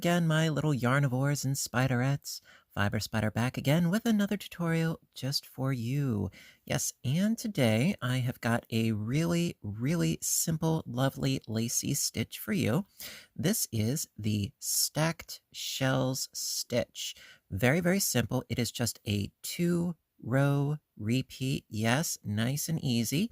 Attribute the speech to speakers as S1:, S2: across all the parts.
S1: again, my little yarnivores and spiderettes. Fiber Spider back again with another tutorial just for you. Yes, and today I have got a really, really simple, lovely, lacy stitch for you. This is the Stacked Shells stitch. Very, very simple. It is just a 2-row repeat. Yes, nice and easy.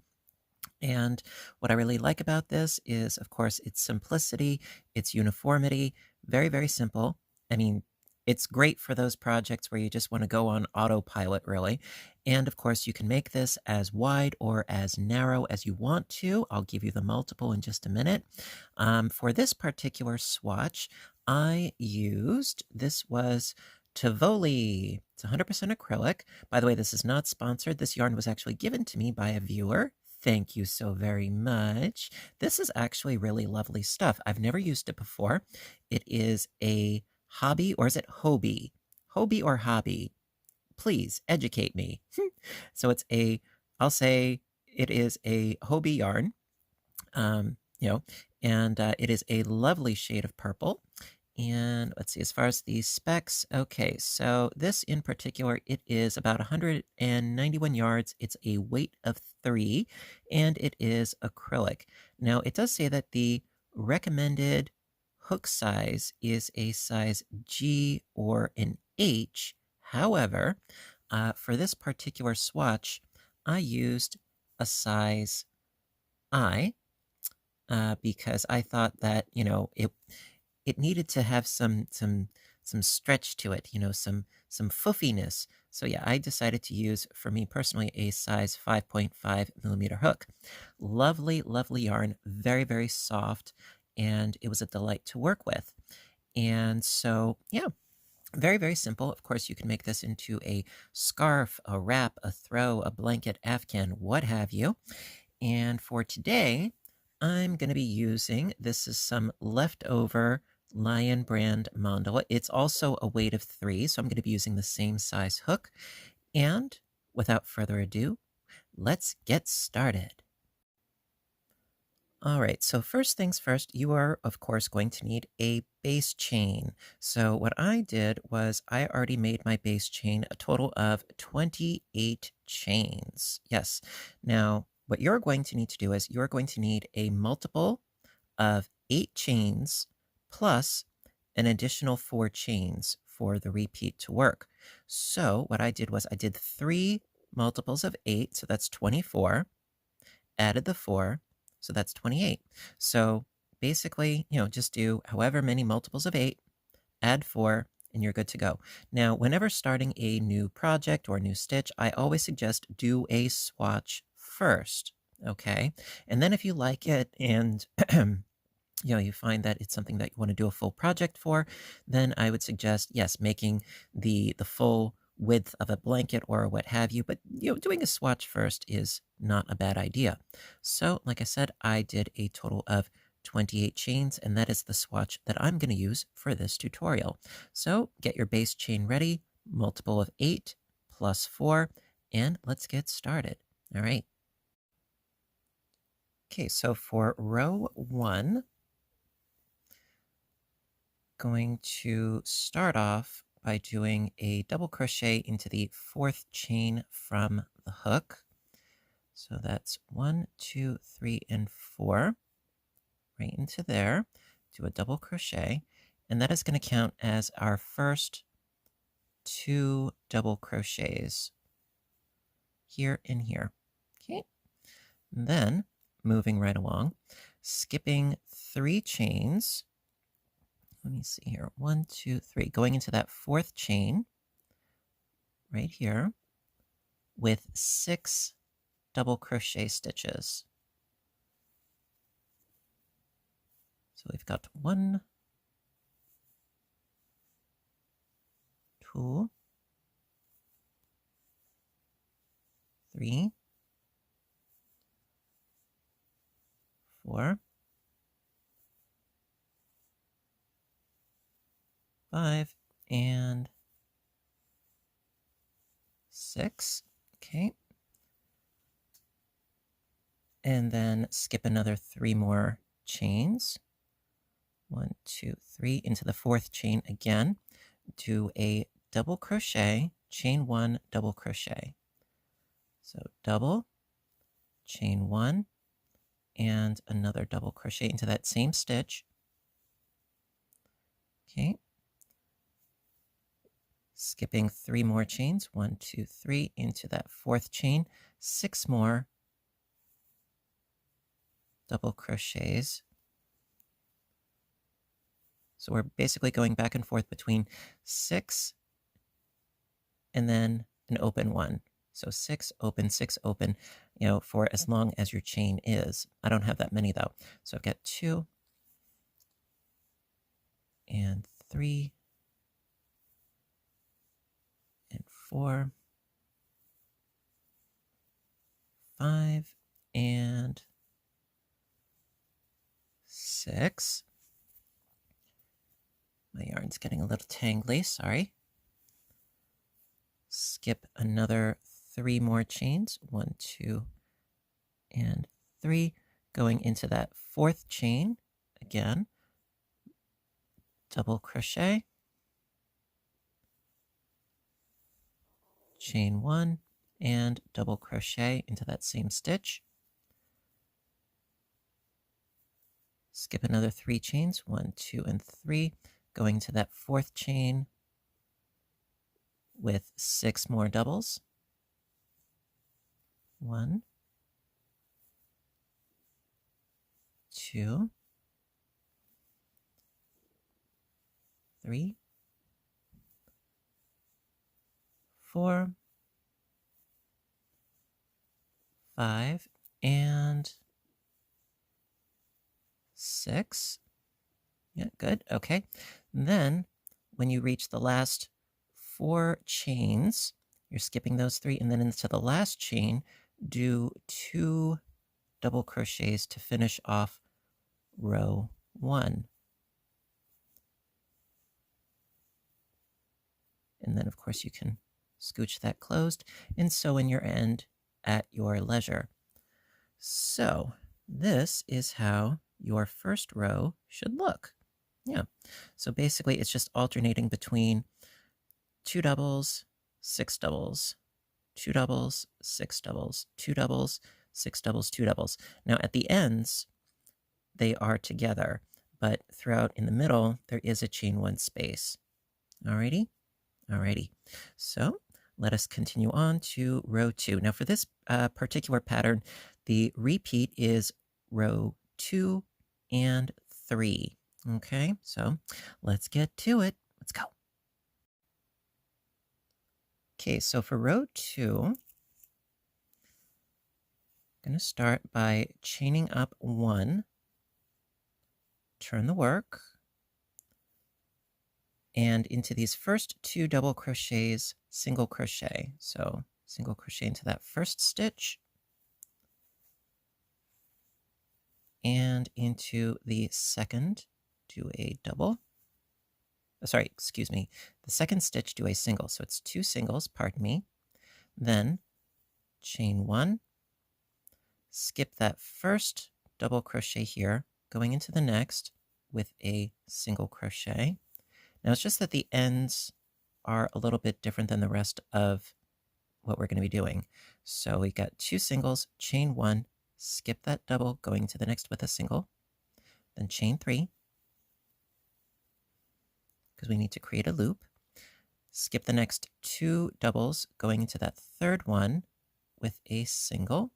S1: And what I really like about this is, of course, its simplicity, its uniformity, very, very simple. I mean, it's great for those projects where you just want to go on autopilot, really. And of course, you can make this as wide or as narrow as you want to. I'll give you the multiple in just a minute. For this particular swatch, I used, this was Tivoli. It's 100% acrylic. By the way, this is not sponsored. This yarn was actually given to me by a viewer. Thank you so very much. This is actually really lovely stuff. I've never used it before. It is a hobby, or is it Hobie? Hobie or hobby? Please educate me. So it's a, I'll say it is a Hobie yarn, um, you know, and it is a lovely shade of purple. And let's see, as far as the specs, okay, so this in particular, it is about 191 yards. It's a weight of 3, and it is acrylic. Now, it does say that the recommended hook size is a size G or an H. However, for this particular swatch, I used a size I because I thought that, it needed to have some stretch to it, some foofiness. So yeah, I decided to use, for me personally, a size 5.5 millimeter hook. Lovely, lovely yarn, very, very soft, and it was a delight to work with. And so, yeah, very, very simple. Of course, you can make this into a scarf, a wrap, a throw, a blanket, afghan, what have you. And for today, I'm going to be using, this is some leftover Lion brand mandala. It's also a weight of 3, so I'm going to be using the same size hook. And without further ado, let's get started. All right, so first things first, you are, of course, going to need a base chain. So what I did was I already made my base chain a total of 28 chains. Yes. Now, what you're going to need to do is you're going to need a multiple of 8 chains plus an additional 4 chains for the repeat to work. So what I did was I did 3 multiples of 8, so that's 24, added the 4, so that's 28. So basically, just do however many multiples of 8, add 4, and you're good to go. Now, whenever starting a new project or a new stitch, I always suggest do a swatch first, okay? And then if you like it and you find that it's something that you want to do a full project for, then I would suggest, yes, making the full width of a blanket or what have you, but doing a swatch first is not a bad idea. So like I said, I did a total of 28 chains, and that is the swatch that I'm going to use for this tutorial. So get your base chain ready, multiple of 8 plus 4, and let's get started. All right. Okay, so for row 1, going to start off by doing a double crochet into the 4th chain from the hook. So that's 1, 2, 3, and 4, right into there. Do a double crochet, and that is going to count as our first 2 double crochets here and here. Okay, and then moving right along, skipping 3 chains. Let me see here. 1, 2, 3. Going into that 4th chain right here with 6 double crochet stitches. So we've got 1, 2, 3, 4, 5, and 6. Okay. And then skip another 3 more chains. 1, 2, 3, into the 4th chain again, do a double crochet, chain 1, double crochet. So double, chain 1, and another double crochet into that same stitch. Okay. Skipping 3 more chains, 1, 2, 3, into that 4th chain, 6 more double crochets. So we're basically going back and forth between 6 and then an open 1. So 6 open, for as long as your chain is. I don't have that many though. So I've got 2 and 3 and 4, 5 and 6. My yarn's getting a little tangly, sorry. Skip another 3 more chains, 1, 2, and 3, going into that 4th chain again, double crochet, chain 1, and double crochet into that same stitch. Skip another 3 chains, 1, 2, and 3, going to that 4th chain with 6 more doubles. 1, 2, 3, 4, 5, and 6. Yeah, good. Okay. And then when you reach the last 4 chains, you're skipping those 3, and then into the last chain, do 2 double crochets to finish off row 1. And then, of course, you can scooch that closed and sew in your end at your leisure. So this is how your first row should look. Yeah. So basically, it's just alternating between 2 doubles, 6 doubles, 2 doubles, 6 doubles, 2 doubles, 6 doubles, 2 doubles. Now at the ends, they are together, but throughout in the middle, there is a chain 1 space. Alrighty? Alrighty. So let us continue on to row 2. Now for this particular pattern, the repeat is row 2 and 3. Okay, so let's get to it. Let's go. Okay, so for row 2, I'm going to start by chaining up 1, turn the work, and into these first 2 double crochets, single crochet. So single crochet into that first stitch, and into the second, do a double. Sorry, excuse me. The second stitch, do a single. So it's 2 singles, pardon me. Then chain 1, skip that first double crochet here, going into the next with a single crochet. Now it's just that the ends are a little bit different than the rest of what we're going to be doing. So we got 2 singles, chain 1, skip that double, going to the next with a single, then chain 3, because we need to create a loop. Skip the next 2 doubles, going into that third one with a single.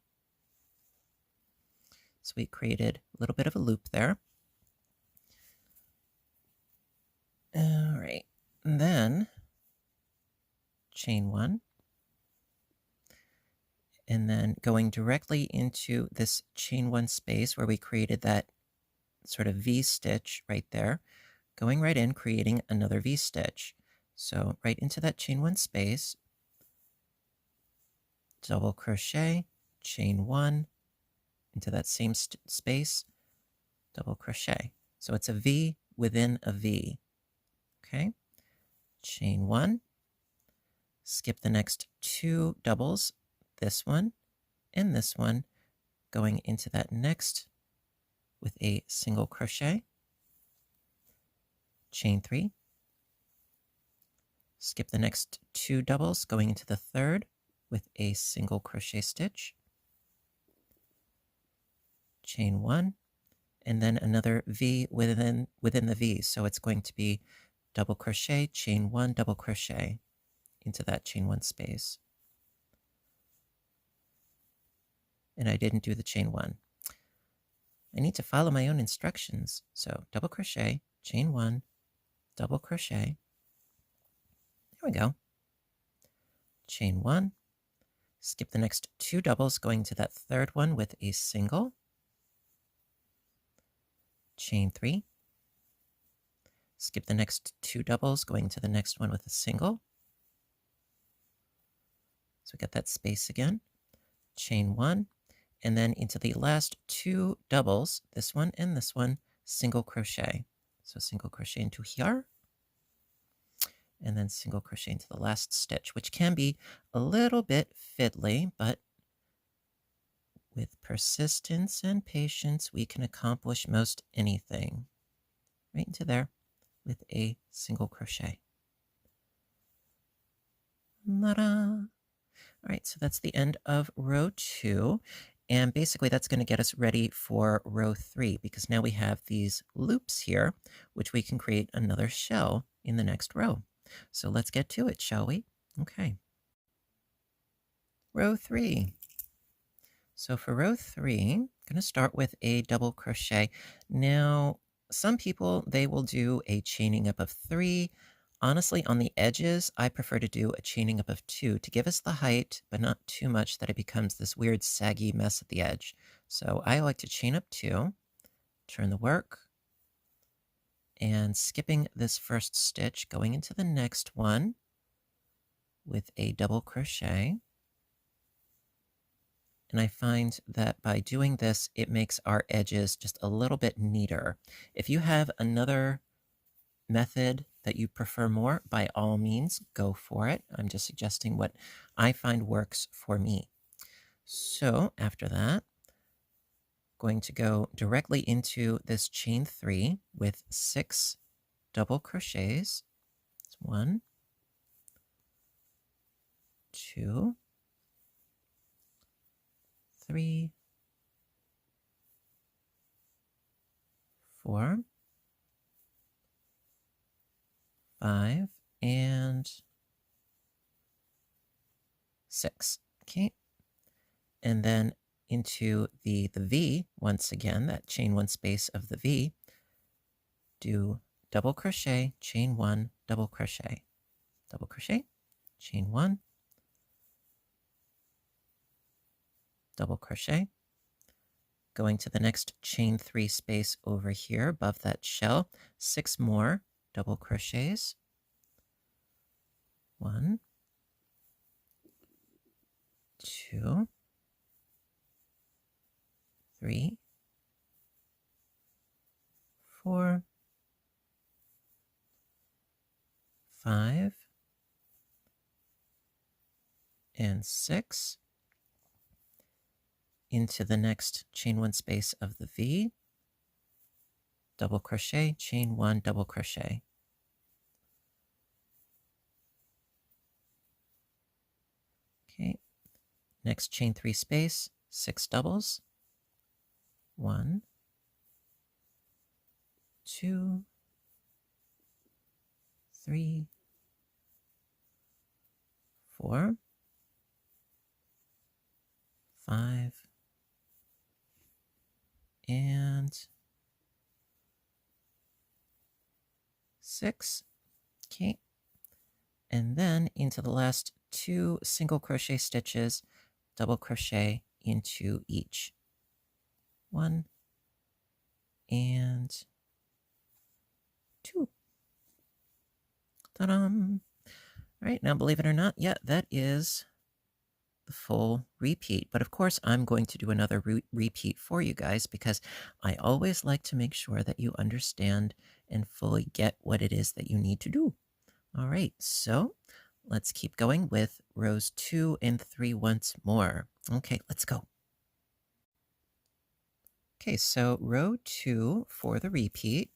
S1: So we created a little bit of a loop there. All right, and then chain 1, and then going directly into this chain 1 space where we created that sort of V stitch right there, going right in, creating another V stitch. So right into that chain 1 space, double crochet, chain 1, into that same space, double crochet. So it's a V within a V. Okay, chain 1, skip the next 2 doubles, this one and this one, going into that next with a single crochet, chain 3, skip the next 2 doubles going into the third with a single crochet stitch, chain 1, and then another V within the V. So it's going to be double crochet, chain 1, double crochet into that chain 1 space. And I didn't do the chain 1. I need to follow my own instructions. So double crochet, chain 1, double crochet. There we go. Chain 1, skip the next 2 doubles going to that third one with a single, chain 3, skip the next 2 doubles going to the next one with a single. So we got that space again, chain 1, and then into the last 2 doubles, this one and this one, single crochet. So single crochet into here, and then single crochet into the last stitch, which can be a little bit fiddly, but with persistence and patience, we can accomplish most anything. Right into there with a single crochet. Ta-da! All right, so that's the end of row 2. And basically that's going to get us ready for row 3 because now we have these loops here, which we can create another shell in the next row. So let's get to it, shall we? Okay. Row 3. So for row 3, I'm going to start with a double crochet. Now, some people, they will do a chaining up of 3. Honestly, on the edges, I prefer to do a chaining up of 2 to give us the height, but not too much that it becomes this weird saggy mess at the edge. So I like to chain up 2, turn the work, and skipping this first stitch, going into the next one with a double crochet. And I find that by doing this, it makes our edges just a little bit neater. If you have another method that you prefer more, by all means, go for it. I'm just suggesting what I find works for me. So after that, going to go directly into this chain 3 with 6 double crochets. It's 1, 2, 3, 4, 5, and 6. Okay. And then into the V, once again, that chain 1 space of the V, do double crochet, chain 1, double crochet, chain 1, double crochet, going to the next chain 3 space over here above that shell, 6 more double crochets, 1, 2, 3, 4, 5, and 6, into the next chain 1 space of the V, double crochet, chain 1, double crochet. Okay, next chain 3 space, 6 doubles, 1, 2, 3, 4, 5, and 6. Okay, and then into the last 2 single crochet stitches, double crochet into each. 1 and 2. Ta-da! All right, now believe it or not, yeah, that is the full repeat. But of course, I'm going to do another repeat for you guys because I always like to make sure that you understand and fully get what it is that you need to do. All right, so let's keep going with rows 2 and 3 once more. Okay, let's go. Okay, so row 2 for the repeat.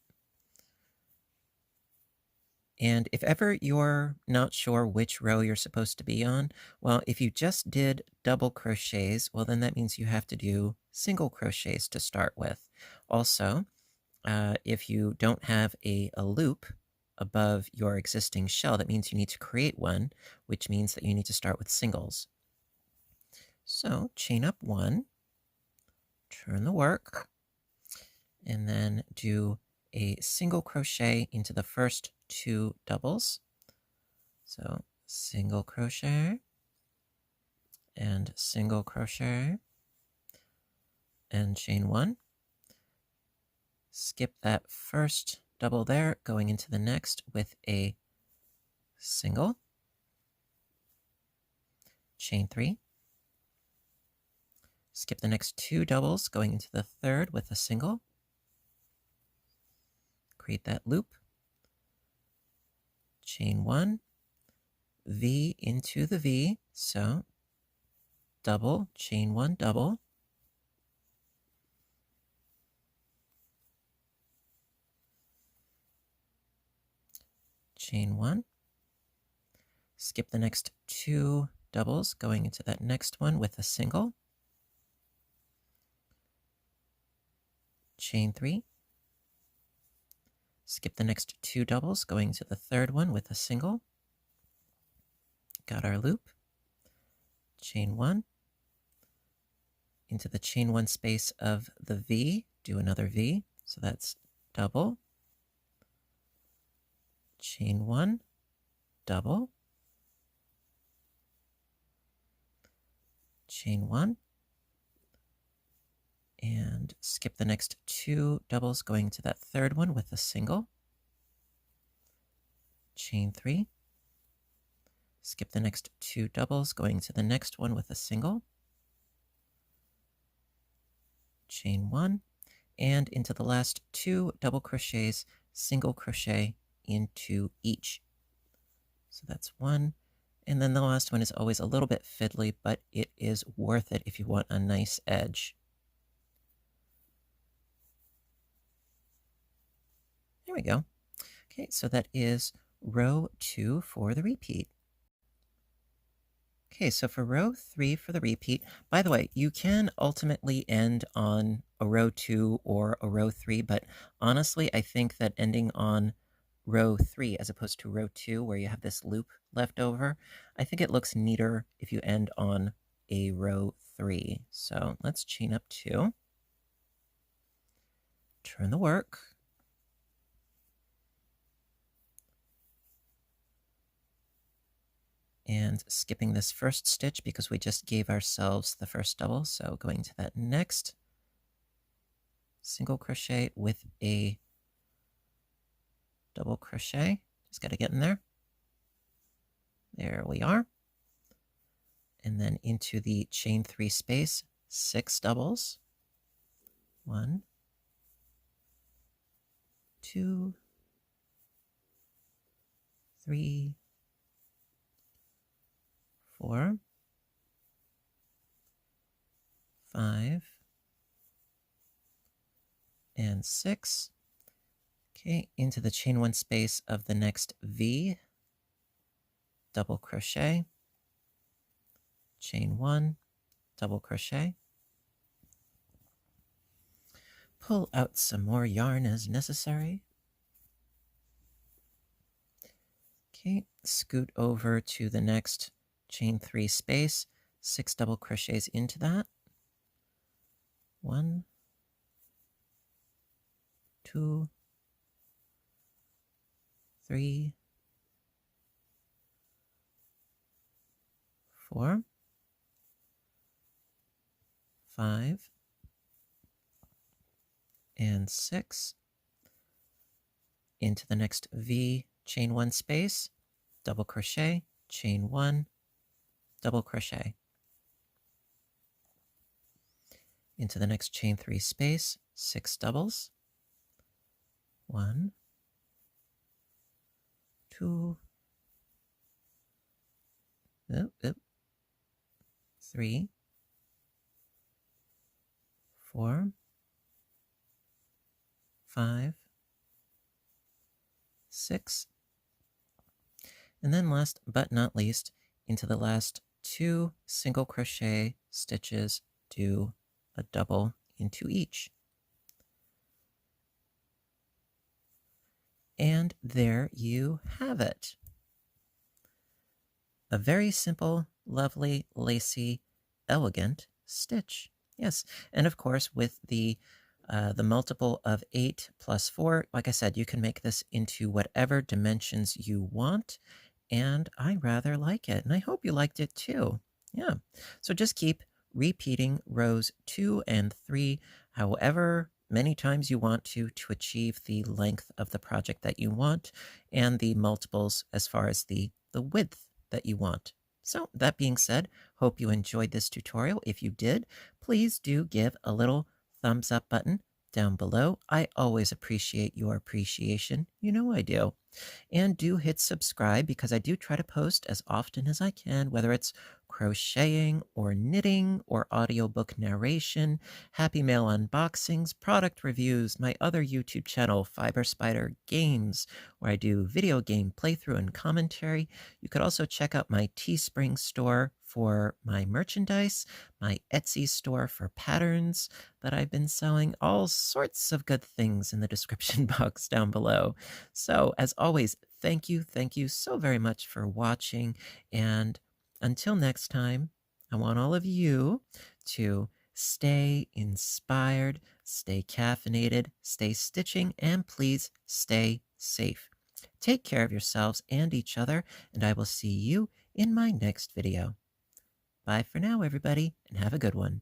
S1: And if ever you're not sure which row you're supposed to be on, well, if you just did double crochets, well, then that means you have to do single crochets to start with. Also, if you don't have a loop above your existing shell, that means you need to create one, which means that you need to start with singles. So chain up 1, turn the work, and then do a single crochet into the first 2 doubles. So single crochet and single crochet and chain 1. Skip that first double there, going into the next with a single, chain 3. Skip the next 2 doubles, going into the third with a single. Create that loop, chain 1, V into the V, so double, chain 1, double, chain 1, skip the next 2 doubles, going into that next one with a single, chain 3, skip the next 2 doubles, going to the third one with a single, got our loop, chain 1, into the chain 1 space of the V, do another V, so that's double, chain 1, double, chain 1, and skip the next 2 doubles, going to that third one with a single, chain 3, skip the next 2 doubles, going to the next one with a single, chain 1, and into the last 2 double crochets, single crochet into each. So that's 1, and then the last one is always a little bit fiddly, but it is worth it if you want a nice edge. There we go. Okay, so that is row 2 for the repeat. Okay, so for row 3 for the repeat, by the way, you can ultimately end on a row 2 or a row 3, but honestly, I think that ending on row 3 as opposed to row 2, where you have this loop left over, I think it looks neater if you end on a row 3. So let's chain up 2, turn the work, and skipping this first stitch because we just gave ourselves the first double, so going to that next single crochet with a double crochet. Just got to get in there. There we are. And then into the chain 3 space, 6 doubles. 1, 2, 3, 4, 5, and 6. Okay, into the chain 1 space of the next V, double crochet, chain 1, double crochet. Pull out some more yarn as necessary. Okay, scoot over to the next chain 3 space, 6 double crochets into that. 1, 2, 3, 4, 5, and 6. Into the next V, chain 1 space, double crochet, chain 1, double crochet. Into the next chain 3 space, 6 doubles. 1, 2, 3, 4, 5, 6, And then last but not least, into the last 2 single crochet stitches, do a double into each. And there you have it. A very simple, lovely, lacy, elegant stitch. Yes, and of course with the multiple of 8 plus 4, like I said, you can make this into whatever dimensions you want, and I rather like it, and I hope you liked it too. Yeah, so just keep repeating rows 2 and 3 however many times you want to achieve the length of the project that you want and the multiples as far as the width that you want. So that being said, hope you enjoyed this tutorial. If you did, please do give a little thumbs up button down below. I always appreciate your appreciation. You know I do. And do hit subscribe because I do try to post as often as I can, whether it's crocheting or knitting or audiobook narration, Happy Mail unboxings, product reviews, my other YouTube channel, Fiber Spider Games, where I do video game playthrough and commentary. You could also check out my Teespring store for my merchandise, my Etsy store for patterns that I've been selling, all sorts of good things in the description box down below. So, as always, thank you so very much for watching. And until next time, I want all of you to stay inspired, stay caffeinated, stay stitching, and please stay safe. Take care of yourselves and each other, and I will see you in my next video. Bye for now, everybody, and have a good one.